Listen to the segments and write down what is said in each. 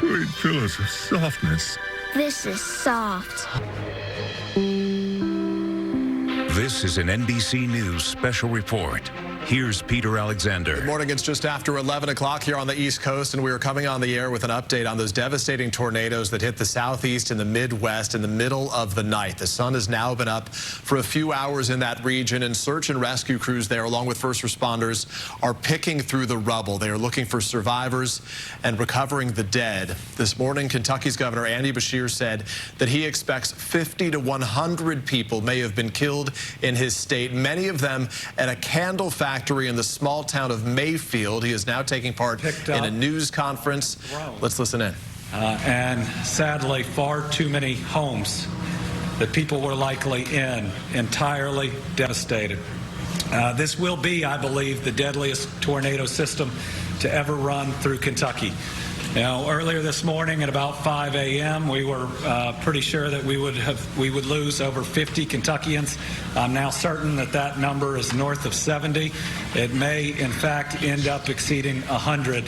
Sweet pillows of softness. This is soft. This is an NBC News special report. Here's Peter Alexander. Good morning. It's just after 11 o'clock here on the East Coast, and we are coming on the air with an update on those devastating tornadoes that hit the southeast and the Midwest in the middle of the night. The sun has now been up for a few hours in that region, and search and rescue crews there, along with first responders, are picking through the rubble. They are looking for survivors and recovering the dead. This morning, Kentucky's Governor Andy Beshear said that he expects 50 to 100 people may have been killed in his state, many of them at a candle factory in the small town of Mayfield. He is now taking part in a news conference. Let's listen in. And sadly, far too many homes that people were likely in entirely devastated. This will be, I believe, the deadliest tornado system to ever run through Kentucky. You know, earlier this morning at about 5 a.m., we were pretty sure that we would lose over 50 Kentuckians. I'm now certain that that number is north of 70. It may, in fact, end up exceeding 100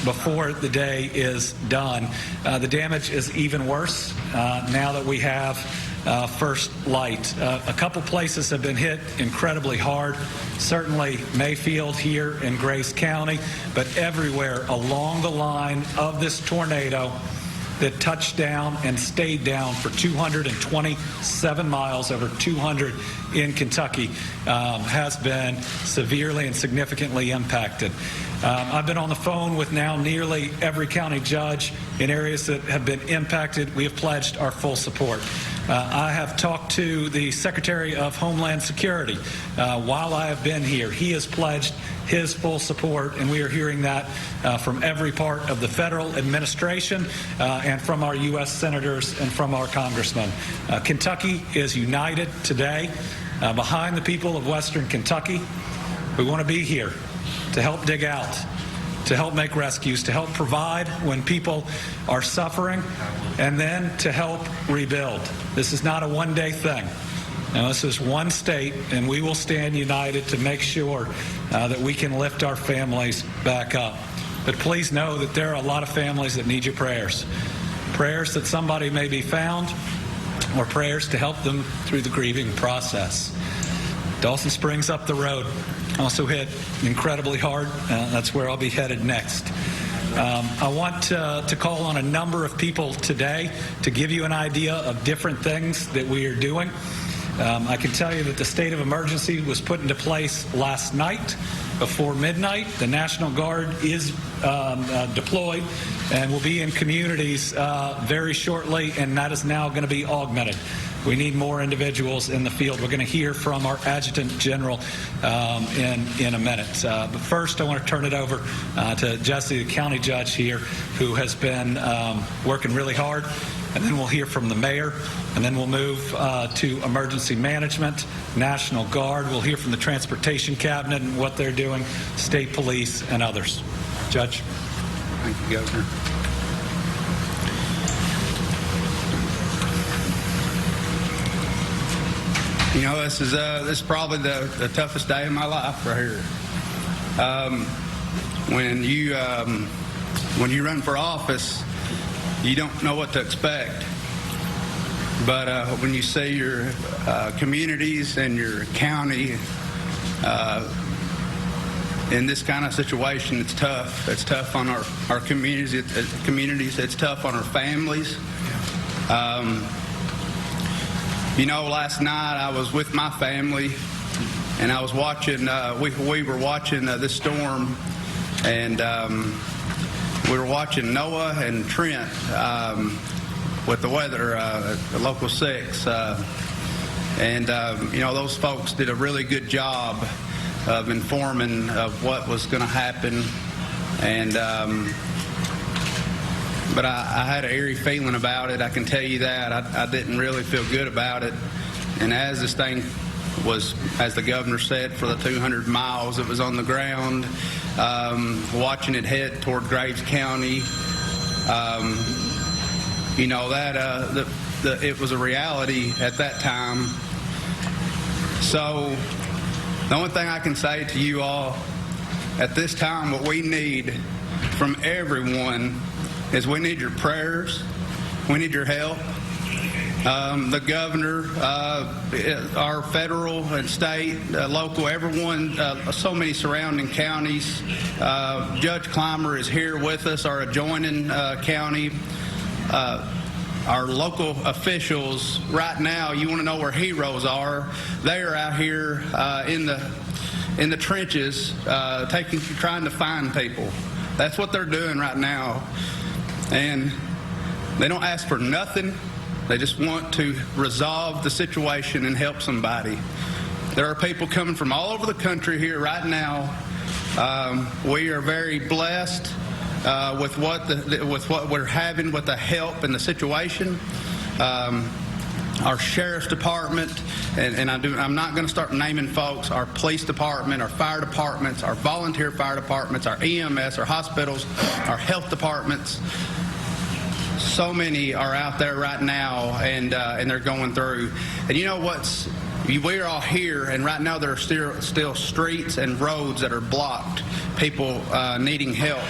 before the day is done. The damage is even worse now that we have first light. A couple places have been hit incredibly hard. Certainly Mayfield here in Grace County, but everywhere along the line of this tornado that touched down and stayed down for 227 miles, over 200 in Kentucky, has been severely and significantly impacted. I've been on the phone with now nearly every county judge in areas that have been impacted. We have pledged our full support. I have talked to the Secretary of Homeland Security while I have been here. He has pledged his full support, and we are hearing that from every part of the federal administration and from our U.S. senators and from our congressmen. Kentucky is united today behind the people of Western Kentucky. We want to be here to help dig out, to help make rescues, to help provide when people are suffering, and then to help rebuild. This is not a one-day thing. Now, this is one state, and we will stand united to make sure that we can lift our families back up. But please know that there are a lot of families that need your prayers. Prayers that somebody may be found, or prayers to help them through the grieving process. Dawson Springs up the road also hit incredibly hard. That's where I'll be headed next. I want to call on a number of people today to give you an idea of different things that we are doing. I can tell you that the state of emergency was put into place last night before midnight. The National Guard is deployed and will be in communities very shortly, and that is now going to be augmented. We need more individuals in the field. We're going to hear from our Adjutant General in a minute. But first, I want to turn it over to Jesse, the county judge here, who has been working really hard. And then we'll hear from the mayor, and then we'll move to emergency management, National Guard. We'll hear from the Transportation Cabinet and what they're doing, state police, and others. Judge. Thank you, Governor. You know, this is probably the toughest day of my life right here. When you run for office, you don't know what to expect. But when you see your communities and your county in this kind of situation, it's tough. It's tough on our communities. It's tough on our families. You know, last night I was with my family, and I was watching. We were watching this storm, and we were watching Noah and Trent with the weather at Local 6, and you know, those folks did a really good job of informing of what was going to happen, and but I had an eerie feeling about it. I can tell you that. I didn't really feel good about it. And as this thing was, as the governor said, for the 200 miles it was on the ground, watching it head toward Graves County, you know, that it was a reality at that time. So the only thing I can say to you all at this time, what we need from everyone is we need your prayers. We need your help. The governor, our federal and state, local, everyone, so many surrounding counties. Judge Clymer is here with us, our adjoining county. Our local officials right now, you want to know where heroes are. They are out here in the trenches trying to find people. That's what they're doing right now. And they don't ask for nothing. They just want to resolve the situation and help somebody. There are people coming from all over the country here right now. We are very blessed with what we're having with the help and the situation. Our sheriff's department, and I'm not going to start naming folks, our police department, our fire departments, our volunteer fire departments, our EMS, our hospitals, our health departments. So many are out there right now, and they're going through. And you know we're all here, and right now there are still streets and roads that are blocked, people needing help.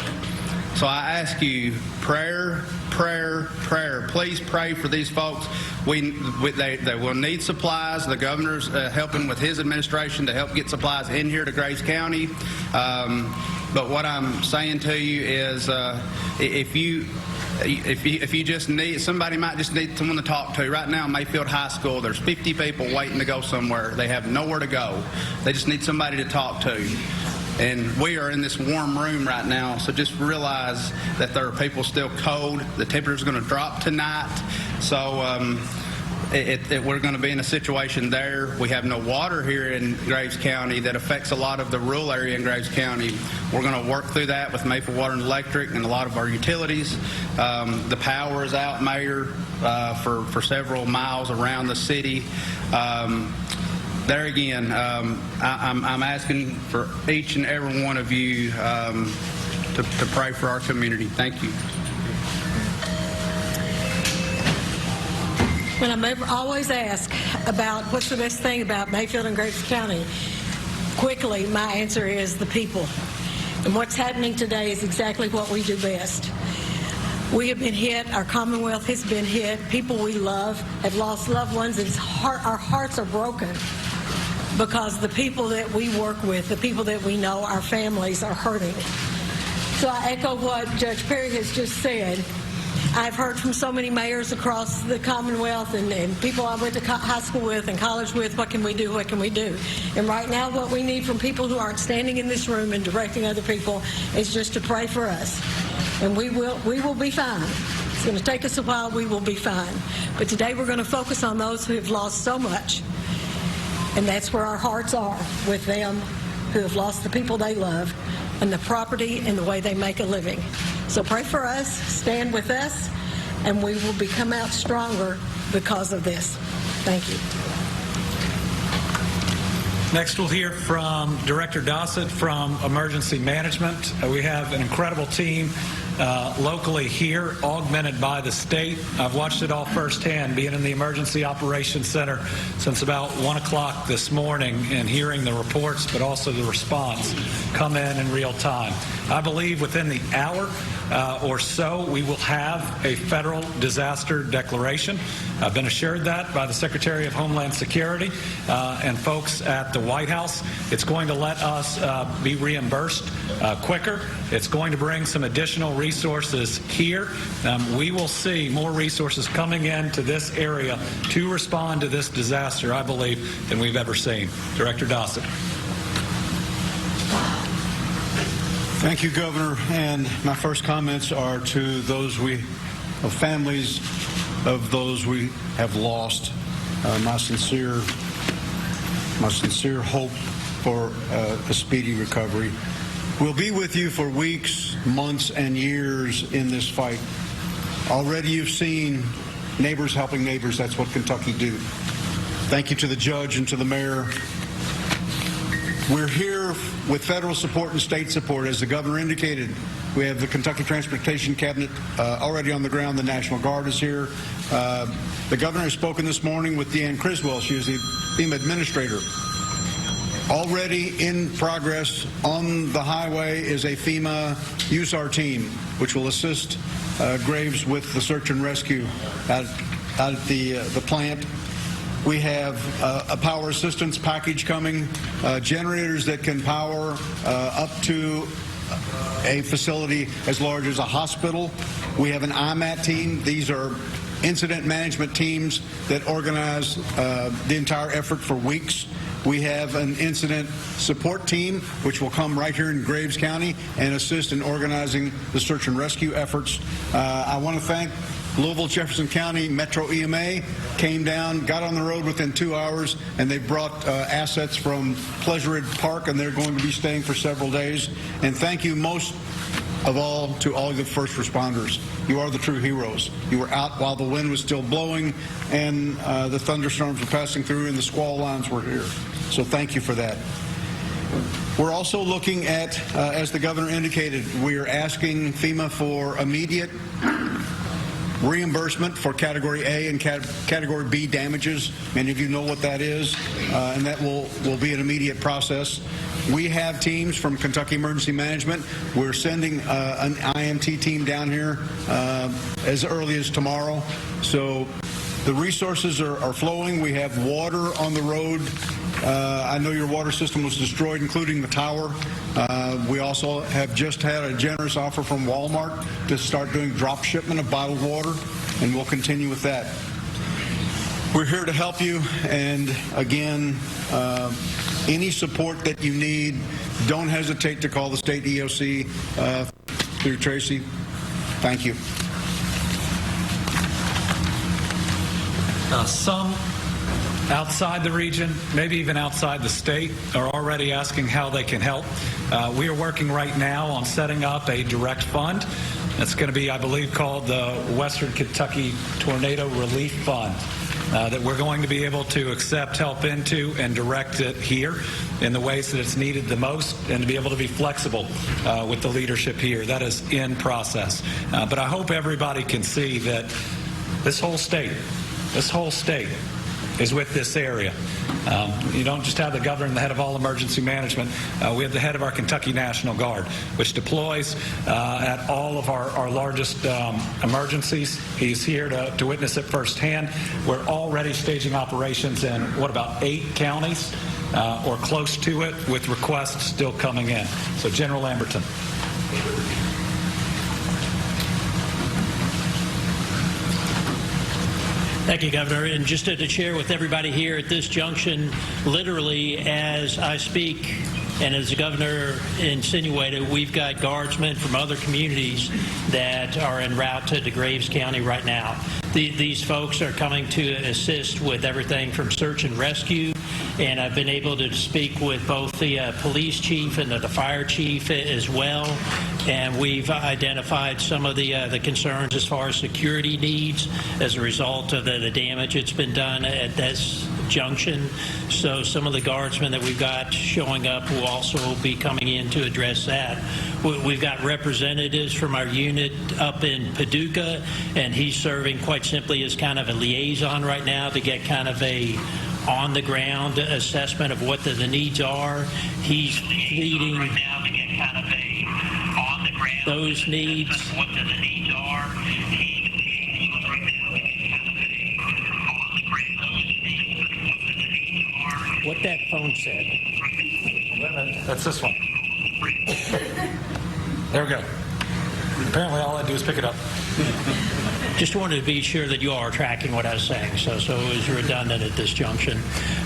So I ask you, prayer. Please pray for these folks. They will need supplies. The governor's helping with his administration to help get supplies in here to Graves County. But what I'm saying to you is, if you just need, somebody might just need someone to talk to. Right now, Mayfield High School, there's 50 people waiting to go somewhere. They have nowhere to go. They just need somebody to talk to. And we are in this warm room right now, so just realize that there are people still cold. The temperature's going to drop tonight. So we're going to be in a situation there. We have no water here in Graves County that affects a lot of the rural area in Graves County. We're going to work through that with Mayfield Water and Electric and a lot of our utilities. The power is out, Mayor, for several miles around the city. There again, I'm asking for each and every one of you to pray for our community. Thank you. When I'm always asked about what's the best thing about Mayfield and Graves County, quickly my answer is the people. And what's happening today is exactly what we do best. We have been hit. Our Commonwealth has been hit. People we love have lost loved ones. Our hearts are broken because the people that we work with, the people that we know, our families are hurting. So I echo what Judge Perry has just said. I've heard from so many mayors across the Commonwealth and people I went to high school with and college with, what can we do, what can we do? And right now what we need from people who aren't standing in this room and directing other people is just to pray for us. And we will be fine. It's going to take us a while, we will be fine. But today we're going to focus on those who have lost so much. And that's where our hearts are, with them who have lost the people they love and the property and the way they make a living. So pray for us, stand with us, and we will come out stronger because of this. Thank you. Next, we'll hear from Director Dossett from Emergency Management. We have an incredible team locally here, augmented by the state. I've watched it all firsthand, being in the Emergency Operations Center since about 1 o'clock this morning and hearing the reports, but also the response come in real time. I believe within the hour or so, we will have a federal disaster declaration. I've been assured that by the Secretary of Homeland Security and folks at the White House. It's going to let us be reimbursed quicker. It's going to bring some additional resources here. We will see more resources coming into this area to respond to this disaster, I believe, than we've ever seen. Director Dossett. Thank you, Governor. And my first comments are to those families of those we have lost. My sincere hope for a speedy recovery. We'll be with you for weeks, months, and years in this fight. Already you've seen neighbors helping neighbors. That's what Kentucky do. Thank you to the judge and to the mayor. We're here with federal support and state support. As the governor indicated, we have the Kentucky Transportation Cabinet already on the ground. The National Guard is here. The governor has spoken this morning with Deanne Criswell. She is the FEMA administrator. Already in progress on the highway is a FEMA USAR team, which will assist Graves with the search and rescue out at the plant. We have a power assistance package coming, generators that can power up to a facility as large as a hospital. We have an IMAT team. These are incident management teams that organize the entire effort for weeks. We have an incident support team, which will come right here in Graves County and assist in organizing the search and rescue efforts. I want to thank Louisville, Jefferson County Metro EMA, came down, got on the road within 2 hours, and they brought assets from Pleasure Ridge Park, and they're going to be staying for several days. And thank you most of all to all the first responders. You are the true heroes. You were out while the wind was still blowing and the thunderstorms were passing through and the squall lines were here. So thank you for that. We're also looking at, as the governor indicated, we are asking FEMA for immediate reimbursement for Category A and Category B damages. Many of you know what that is, and that will be an immediate process. We have teams from Kentucky Emergency Management. We're sending an IMT team down here as early as tomorrow. So the resources are flowing. We have water on the road. I know your water system was destroyed, including the tower. We also have just had a generous offer from Walmart to start doing drop shipment of bottled water, and we'll continue with that. We're here to help you, and again, any support that you need, don't hesitate to call the state EOC through Tracy. Thank you. Some outside the region, maybe even outside the state, are already asking how they can help. We are working right now on setting up a direct fund. It's going to be, I believe, called the Western Kentucky Tornado Relief Fund, that we're going to be able to accept help into and direct it here in the ways that it's needed the most, and to be able to be flexible with the leadership here. That is in process. But I hope everybody can see that this whole state is with this area. You don't just have the governor and the head of all emergency management. We have the head of our Kentucky National Guard, which deploys at all of our largest emergencies. He's here to witness it firsthand. We're already staging operations in, what, about 8 counties or close to it, with requests still coming in. So General Lamberton. Thank you, Governor. And just to share with everybody here at this junction, literally as I speak, and as the governor insinuated, we've got guardsmen from other communities that are en route to Graves County right now. These folks are coming to assist with everything from search and rescue, and I've been able to speak with both the police chief and the fire chief as well, and we've identified some of the concerns as far as security needs as a result of the damage that's been done at this junction. So some of the guardsmen that we've got showing up will also be coming in to address that. We've got representatives from our unit up in Paducah, and he's serving quite simply as kind of a liaison right now to get kind of a on-the-ground assessment of what the needs are. He's feeding those needs. What that phone said. That's this one. There we go. Apparently all I do is pick it up. Just wanted to be sure that you all are tracking what I was saying, so it was redundant at this junction.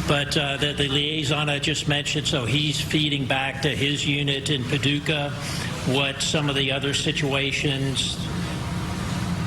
But the liaison I just mentioned, so he's feeding back to his unit in Paducah what some of the other situations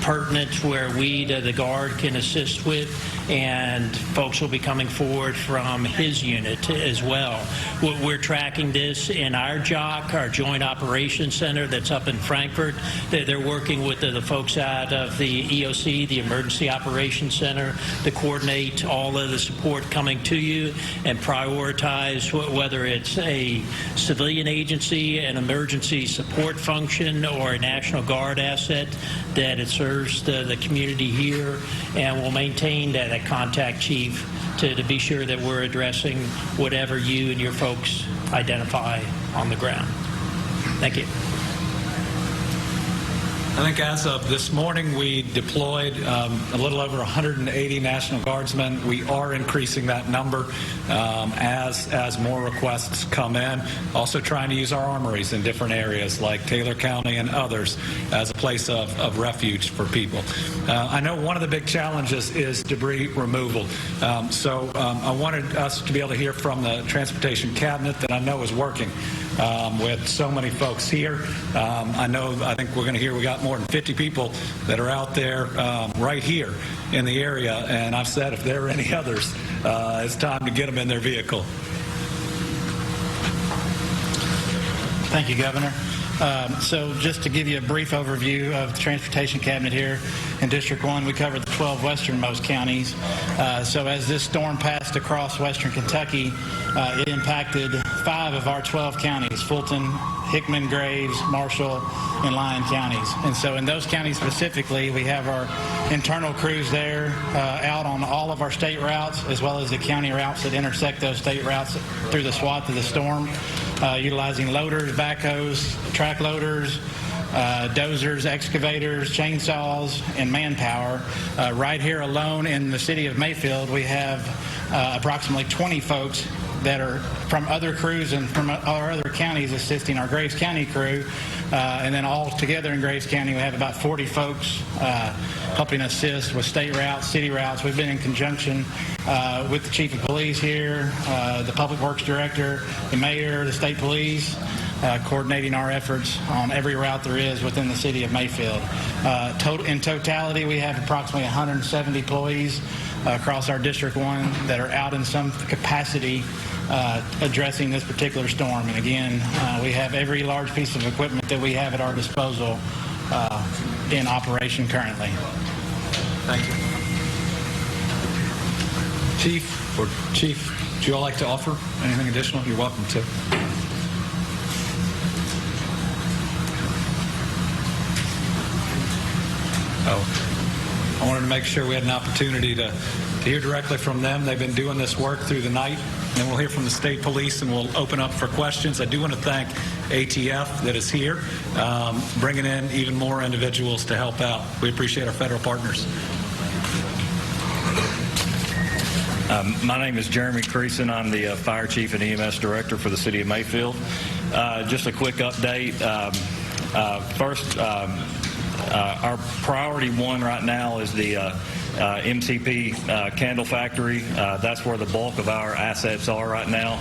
pertinent where we, the guard, can assist with, and folks will be coming forward from his unit as well. We're tracking this in our JOC, our Joint Operations Center that's up in Frankfort. They're working with the folks out of the EOC, the Emergency Operations Center, to coordinate all of the support coming to you and prioritize whether it's a civilian agency, an emergency support function, or a National Guard asset, that it serves the community here, and will maintain that contact chief to be sure that we're addressing whatever you and your folks identify on the ground. Thank you. I think as of this morning, we deployed a little over 180 National Guardsmen. We are increasing that number as more requests come in. Also trying to use our armories in different areas like Taylor County and others as a place of refuge for people. I know one of the big challenges is debris removal. So I wanted us to be able to hear from the Transportation Cabinet that I know is working with so many folks here. I think we're going to hear we got more than 50 people that are out there right here in the area, and I've said if there are any others, it's time to get them in their vehicle. Thank you, Governor. So just to give you a brief overview of the Transportation Cabinet here in District 1, we covered the 12 westernmost counties. So as this storm passed across western Kentucky, it impacted 5 of our 12 counties: Fulton, Hickman, Graves, Marshall, and Lyon counties. And so in those counties specifically, we have our internal crews there out on all of our state routes, as well as the county routes that intersect those state routes through the swath of the storm, utilizing loaders, backhoes, track loaders, dozers, excavators, chainsaws, and manpower. Right here alone in the city of Mayfield, we have approximately 20 folks that are from other crews and from our other counties assisting our Graves County crew. And then all together in Graves County, we have about 40 folks helping assist with state routes, city routes. We've been in conjunction with the Chief of Police here, the Public Works Director, the Mayor, the State Police, coordinating our efforts on every route there is within the city of Mayfield. In totality, we have approximately 170 employees across our District 1 that are out in some capacity addressing this particular storm. And again, we have every large piece of equipment that we have at our disposal in operation currently. Thank you. Chief, would you all like to offer anything additional? You're welcome to. I wanted to make sure we had an opportunity to hear directly from them. They've been doing this work through the night. And then we'll hear from the state police, and we'll open up for questions. I do want to thank ATF that is here, bringing in even more individuals to help out. We appreciate our federal partners. My name is Jeremy Creason. I'm the Fire Chief and EMS Director for the City of Mayfield. Just a quick update. First, our priority one right now is the MCP candle factory. That's where the bulk of our assets are right now.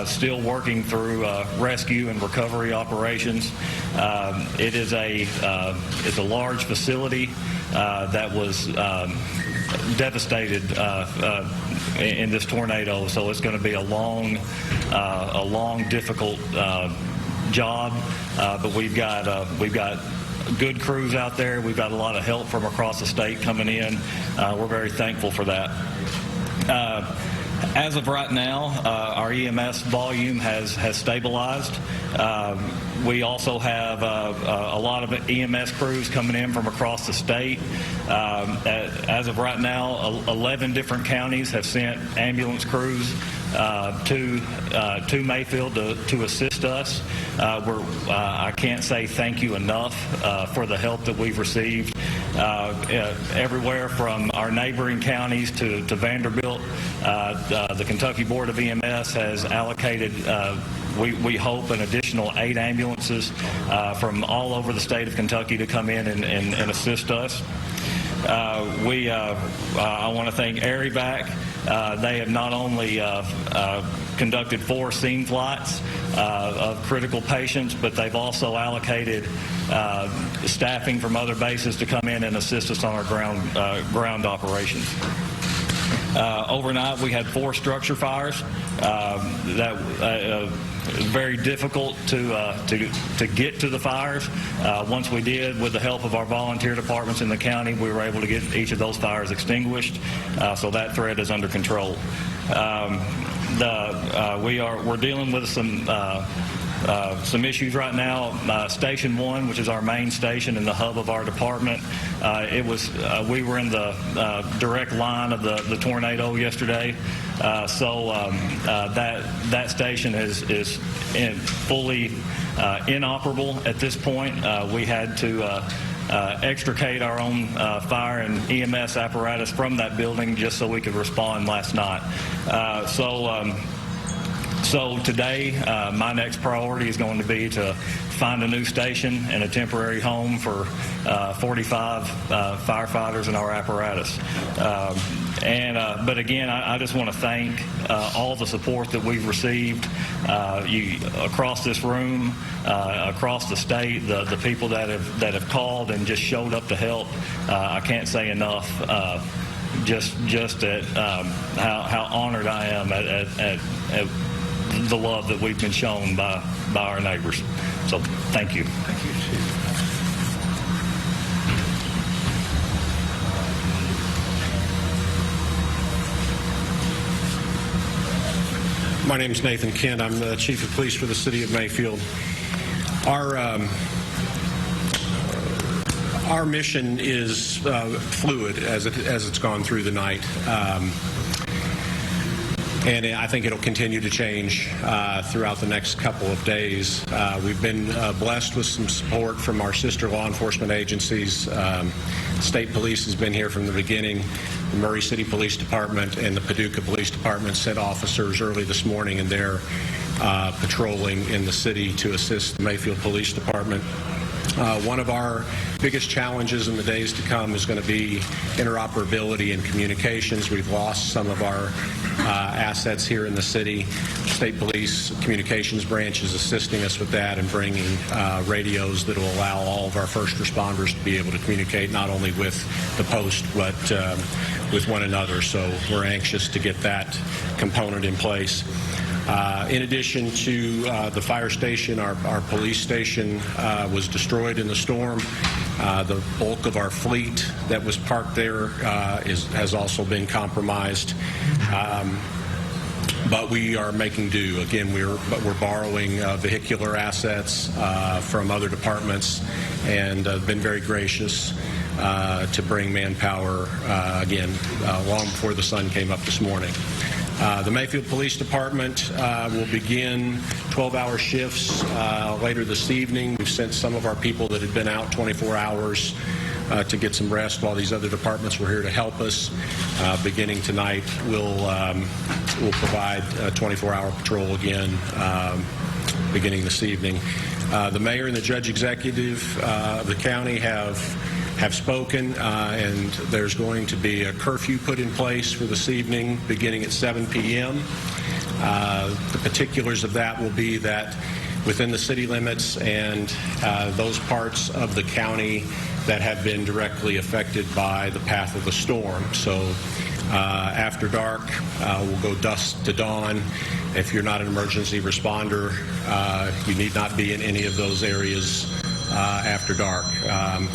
Still working through rescue and recovery operations. It's a large facility that was devastated in this tornado, so it's going to be a long, difficult job. But we've got good crews out there. We've got a lot of help from across the state coming in. We're very thankful for that. As of right now, our EMS volume has stabilized. We also have a lot of EMS crews coming in from across the state. As of right now, 11 different counties have sent ambulance crews to Mayfield to assist us. I can't say thank you enough for the help that we've received. Everywhere from our neighboring counties to Vanderbilt, the Kentucky Board of EMS has allocated, we hope, an additional 8 ambulances from all over the state of Kentucky to come in and assist us. I want to thank ARIVAC. They have not only conducted 4 scene flights of critical patients, but they've also allocated staffing from other bases to come in and assist us on our ground operations. Overnight, we had 4 structure fires. That very difficult to get to the fires. Once we did, with the help of our volunteer departments in the county, we were able to get each of those fires extinguished. So that threat is under control. We're dealing with some some issues right now. Station 1, which is our main station and the hub of our department, we were in the direct line of the tornado yesterday, so that station is fully inoperable at this point. We had to extricate our own fire and EMS apparatus from that building just so we could respond last night. So today, my next priority is going to be to find a new station and a temporary home for 45 firefighters and our apparatus. But again, I just want to thank all the support that we've received across this room, across the state, the people that have called and just showed up to help. I can't say enough. Just at how honored I am at the love that we've been shown by our neighbors. So thank you. Thank you, Chief. My name is Nathan Kent. I'm the Chief of Police for the City of Mayfield. Our mission is fluid as it's gone through the night. And I think it'll continue to change throughout the next couple of days. We've been blessed with some support from our sister law enforcement agencies. State Police has been here from the beginning. The Murray City Police Department and the Paducah Police Department sent officers early this morning, and they're patrolling in the city to assist the Mayfield Police Department. One of our biggest challenges in the days to come is going to be interoperability and communications. We've lost some of our assets here in the city. State Police Communications Branch is assisting us with that and bringing radios that will allow all of our first responders to be able to communicate not only with the post but with one another. So we're anxious to get that component in place. In addition to the fire station, our police station was destroyed in the storm. The bulk of our fleet that was parked there has also been compromised. But we are making do. Again, we're borrowing vehicular assets from other departments and been very gracious to bring manpower again long before the sun came up this morning. The Mayfield Police Department will begin 12-hour shifts later this evening. We've sent some of our people that had been out 24 hours to get some rest while these other departments were here to help us. Beginning tonight, we'll provide a 24-hour patrol again beginning this evening. The mayor and the judge executive of the county have spoken, and there's going to be a curfew put in place for this evening beginning at 7 p.m. The particulars of that will be that within the city limits and those parts of the county that have been directly affected by the path of the storm. So after dark, we'll go dusk to dawn. If you're not an emergency responder, you need not be in any of those areas after dark.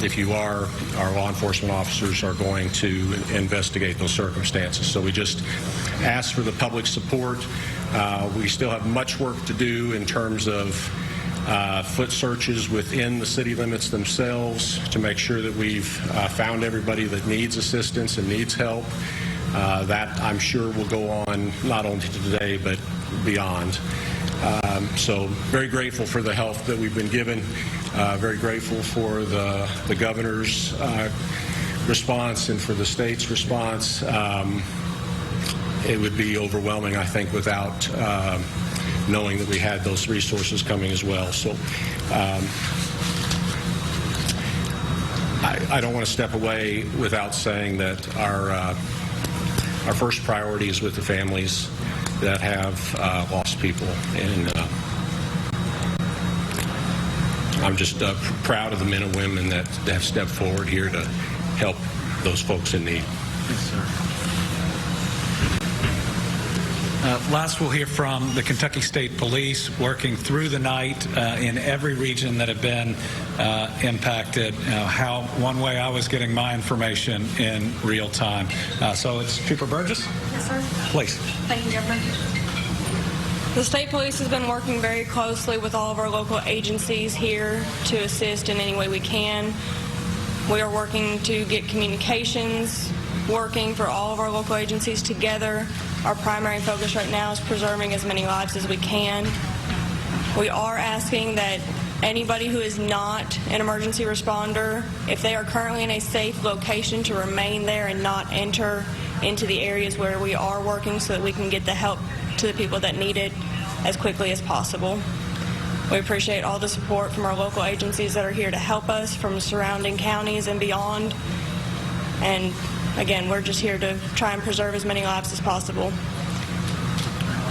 If you are, our law enforcement officers are going to investigate those circumstances. So we just ask for the public support. We still have much work to do in terms of foot searches within the city limits themselves to make sure that we've found everybody that needs assistance and needs help. That, I'm sure, will go on not only today but beyond. So very grateful for the help that we've been given. Very grateful for the governor's response and for the state's response. It would be overwhelming, I think, without knowing that we had those resources coming as well. So I don't want to step away without saying that our first priority is with the families that have lost people, and I'm just proud of the men and women that have stepped forward here to help those folks in need. Yes, sir. Last, we'll hear from the Kentucky State Police, working through the night in every region that have been impacted. How one way I was getting my information in real time. So it's Trooper Burgess. Yes, sir. Please. Thank you, Governor. The state police has been working very closely with all of our local agencies here to assist in any way we can. We are working to get communications working for all of our local agencies together. Our primary focus right now is preserving as many lives as we can. We are asking that anybody who is not an emergency responder, if they are currently in a safe location, to remain there and not enter into the areas where we are working so that we can get the help to the people that need it as quickly as possible. We appreciate all the support from our local agencies that are here to help us, from surrounding counties and beyond. And again, we're just here to try and preserve as many lives as possible.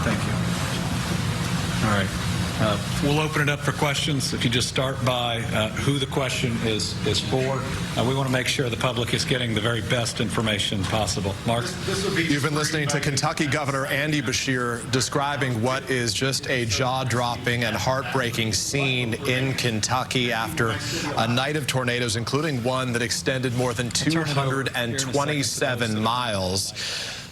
Thank you. All right. We'll open it up for questions. If you just start by who the question is for. We want to make sure the public is getting the very best information possible. Mark? You've been listening to Kentucky Governor Andy Beshear describing what is just a jaw-dropping and heartbreaking scene in Kentucky after a night of tornadoes, including one that extended more than 227 miles.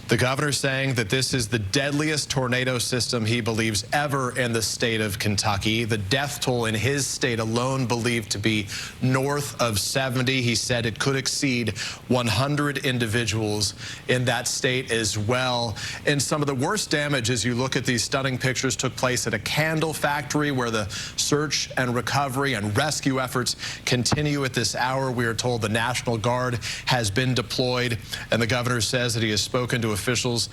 The governor saying that this is the deadliest tornado system he believes ever in the state of Kentucky. The death toll in his state alone believed to be north of 70. He said it could exceed 100 individuals in that state as well. And some of the worst damage, as you look at these stunning pictures, took place at a candle factory where the search and recovery and rescue efforts continue at this hour. We are told the National Guard has been deployed, and the governor says that he has spoken to officials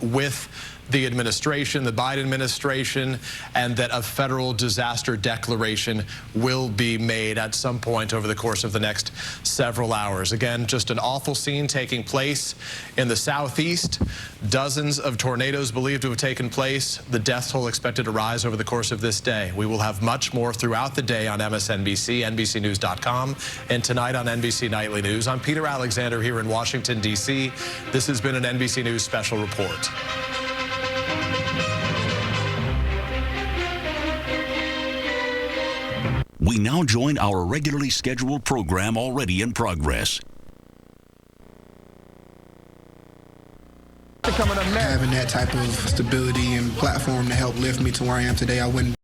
with the administration, the Biden administration, and that a federal disaster declaration will be made at some point over the course of the next several hours. Again, just an awful scene taking place in the southeast. Dozens of tornadoes believed to have taken place. The death toll expected to rise over the course of this day. We will have much more throughout the day on MSNBC, NBCNews.com, and tonight on NBC Nightly News. I'm Peter Alexander here in Washington, D.C. This has been an NBC News special report. We now join our regularly scheduled program already in progress. Having that type of stability and platform to help lift me to where I am today, I wouldn't